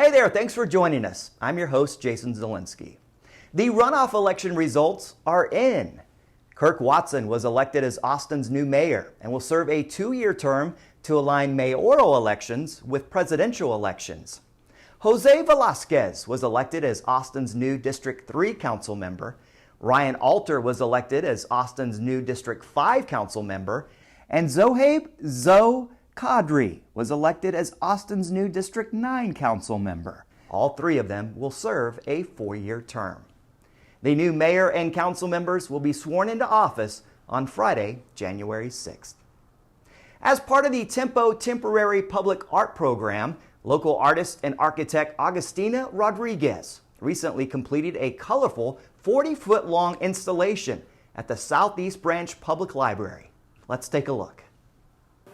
Hey there, thanks for joining us. I'm your host, Jason Zielinski. The runoff election results are in. Kirk Watson was elected as Austin's new mayor and will serve a 2-year term to align mayoral elections with presidential elections. Jose Velasquez was elected as Austin's new District 3 council member. Ryan Alter was elected as Austin's new District 5 council member. And Zohaib Zoe Kadri was elected as Austin's new District 9 council member. All 3 of them will serve a 4-year term. The new mayor and council members will be sworn into office on Friday, January 6th. As part of the Tempo Temporary Public Art Program, local artist and architect Agustina Rodriguez recently completed a colorful 40-foot-long installation at the Southeast Branch Public Library. Let's take a look.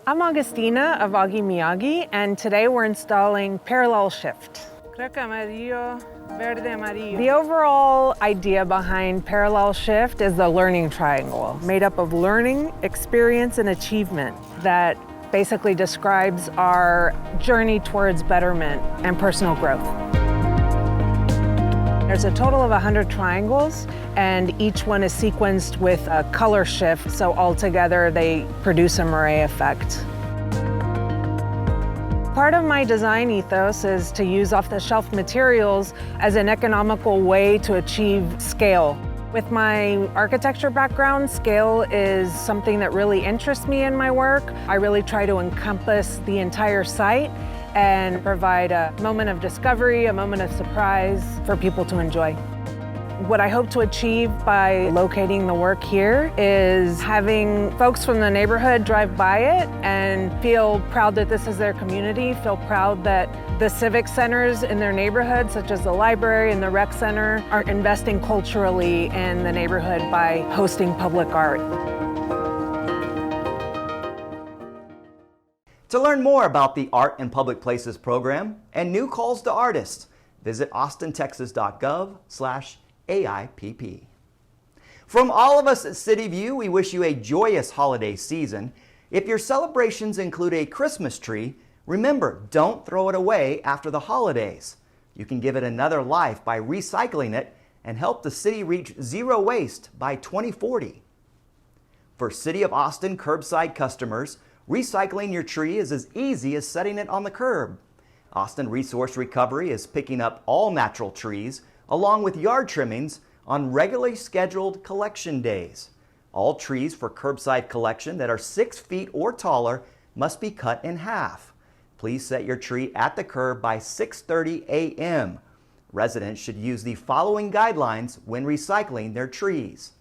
I'm Agustina of Agi Miyagi, and today we're installing Parallel Shift. The overall idea behind Parallel Shift is the learning triangle, made up of learning, experience, and achievement that basically describes our journey towards betterment and personal growth. There's a total of 100 triangles, and each one is sequenced with a color shift, so altogether they produce a moire effect. Part of my design ethos is to use off-the-shelf materials as an economical way to achieve scale. With my architecture background, scale is something that really interests me in my work. I really try to encompass the entire site and provide a moment of discovery, a moment of surprise for people to enjoy. What I hope to achieve by locating the work here is having folks from the neighborhood drive by it and feel proud that this is their community, feel proud that the civic centers in their neighborhood, such as the library and the rec center, are investing culturally in the neighborhood by hosting public art. To learn more about the Art and Public Places program and new calls to artists, visit austintexas.gov/AIPP. From all of us at CityView, we wish you a joyous holiday season. If your celebrations include a Christmas tree, remember, don't throw it away after the holidays. You can give it another life by recycling it and help the city reach zero waste by 2040. For City of Austin curbside customers, recycling your tree is as easy as setting it on the curb. Austin Resource Recovery is picking up all natural trees along with yard trimmings on regularly scheduled collection days. All trees for curbside collection that are 6 feet or taller must be cut in half. Please set your tree at the curb by 6:30 a.m. Residents should use the following guidelines when recycling their trees.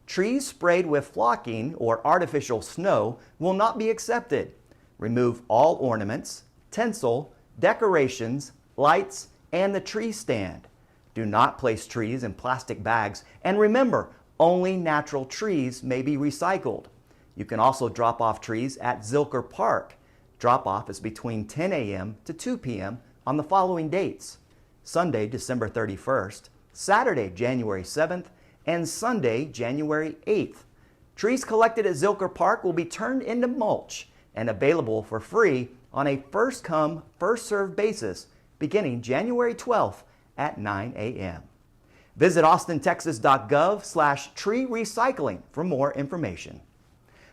Trees sprayed with flocking or artificial snow will not be accepted. Remove all ornaments, tinsel, decorations, lights, and the tree stand. Do not place trees in plastic bags, and remember, only natural trees may be recycled. You can also drop off trees at Zilker Park. Drop-off is between 10 a.m. to 2 p.m. on the following dates: Sunday, December 31st, Saturday, January 7th, and Sunday, January 8th. Trees collected at Zilker Park will be turned into mulch and available for free on a first-come, first-served basis beginning January 12th at 9 a.m. Visit austintexas.gov/tree recycling for more information.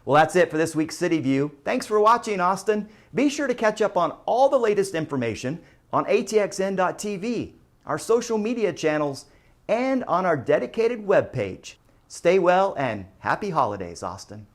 Well, that's it for this week's City View. Thanks for watching, Austin. Be sure to catch up on all the latest information on atxn.tv, our social media channels, and on our dedicated webpage. Stay well and happy holidays, Austin.